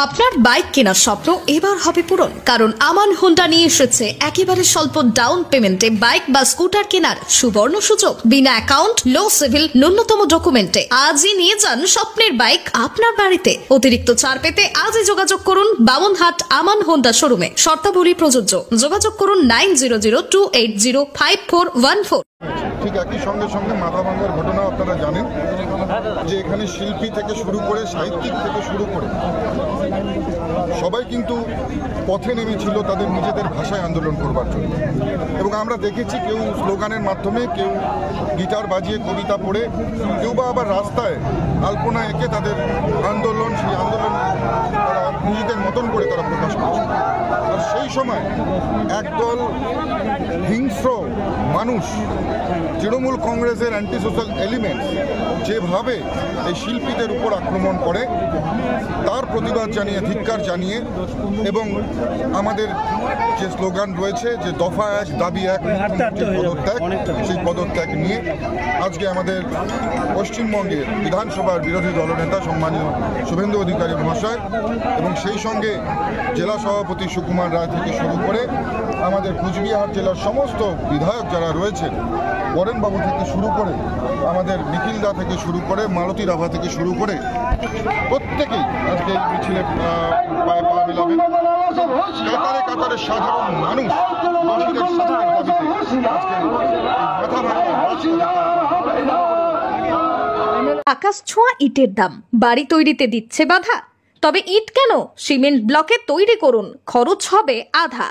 আপনার বাইক কেনার স্বপ্ন এবার হবে পূরণ, কারণ আমান হোন্ডা নিয়ে এসেছে একেবারে স্বল্প ডাউন পেমেন্টে বাইক বা স্কুটার কেনার সুবর্ণ সুযোগ। বিনা অ্যাকাউন্ট, লো সিভিল, ন্যূনতম ডকুমেন্টে আজই নিয়ে যান স্বপ্নের বাইক আপনার বাড়িতে। অতিরিক্ত ছাড় পেতে আজই যোগাযোগ করুন বামনহাট আমান হোন্ডা শোরুমে। শর্তাবলী প্রযোজ্য। যোগাযোগ করুন 9002805414। ঠিক একই সঙ্গে সঙ্গে মাথা ভাঙার ঘটনা আপনারা জানেন যে এখানে শিল্পী থেকে শুরু করে সাহিত্যিক থেকে শুরু করে সবাই কিন্তু পথে নেমেছিল তাদের নিজেদের ভাষায় আন্দোলন করবার জন্য, এবং আমরা দেখেছি কেউ স্লোগানের মাধ্যমে, কেউ গিটার বাজিয়ে কবিতা পড়ে, কেউ বা আবার রাস্তায় আলপনা এঁকে তাদের আন্দোলন, সেই আন্দোলন তারা নিজেদের মতন করে তারা প্রকাশ করেছে। আর সেই সময় একদল হিংস্র মানুষ, তৃণমূল কংগ্রেসের অ্যান্টি সোশ্যাল এলিমেন্টস যেভাবে এই শিল্পীদের উপর আক্রমণ করে তার প্রতিবাদ জানিয়ে, ধিক্কার জানিয়ে, এবং আমাদের যে স্লোগান রয়েছে যে দফা এক দাবি এক পদত্যাগ, সেই পদত্যাগ নিয়ে আজকে আমাদের পশ্চিমবঙ্গের বিধানসভার বিরোধী দলনেতা সম্মানীয় শুভেন্দু অধিকারী মহাশয় এবং সেই সঙ্গে জেলা সভাপতি সুকুমার রায় থেকে শুরু করে আমাদের কুচবিহার জেলার সমস্ত বিধায়ক যারা রয়েছেন, বরেনবাবু থেকে শুরু করে আমাদের নিখিলদা থেকে শুরু করে মালতী রাভা থেকে শুরু করে প্রত্যেকেই আজকে এই মিছিলে পায়ে পা মেলাবেন। কাতারে কাতারে সাধারণ মানুষ দোষীদের শাস্তির দাবিতে আজকে মাথা আকাশ ছোঁয়া ইটের দাম বাড়ি তৈরিতে দিচ্ছে বাধা। তবে ইট কেন, সিমেন্ট ব্লকে তৈরি করুন, খরচ হবে আধা।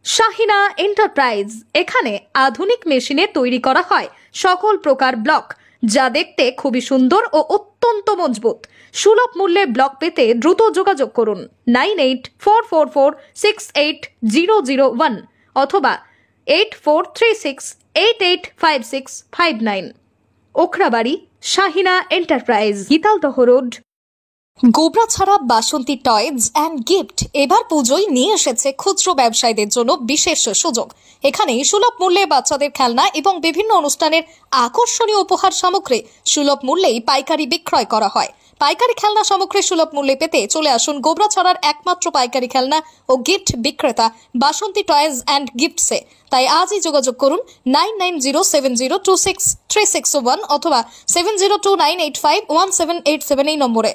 শাহিনা এন্টারপ্রাইজ, এখানে আধুনিক মেশিনে তৈরি করা হয় সকল প্রকার ব্লক, যা দেখতে খুবই সুন্দর ও অত্যন্ত মজবুত। সুলভ মূল্যে ব্লক পেতে দ্রুত যোগাযোগ করুন 9844468001 অথবা 8436885659। Okhrabari, Shahina enterprise, Gitaldaha road, Gobrachhara. Basanti toys and gift এবার পুজোয় নিয়ে এসেছে খুচরো ব্যবসায়ীদের জন্য বিশেষ সুযোগ। এখানে সুলভ মূল্যে বাচ্চাদের খেলনা এবং বিভিন্ন অনুষ্ঠানের আকর্ষণীয় উপহার সামগ্রী সুলভ মূল্যেই পাইকারি বিক্রয় করা হয়। পাইকারি খেলনা সামগ্রী সুলভ মূল্যে পেতে চলে আসুন গোবরাছড়ার একমাত্র পাইকারি খেলনা ও গিফট বিক্রেতা বাসন্তী টয়েজ অ্যান্ড গিফটসে। তাই আজই যোগাযোগ করুন 9907026361 অথবা 7029851787 এই নম্বরে।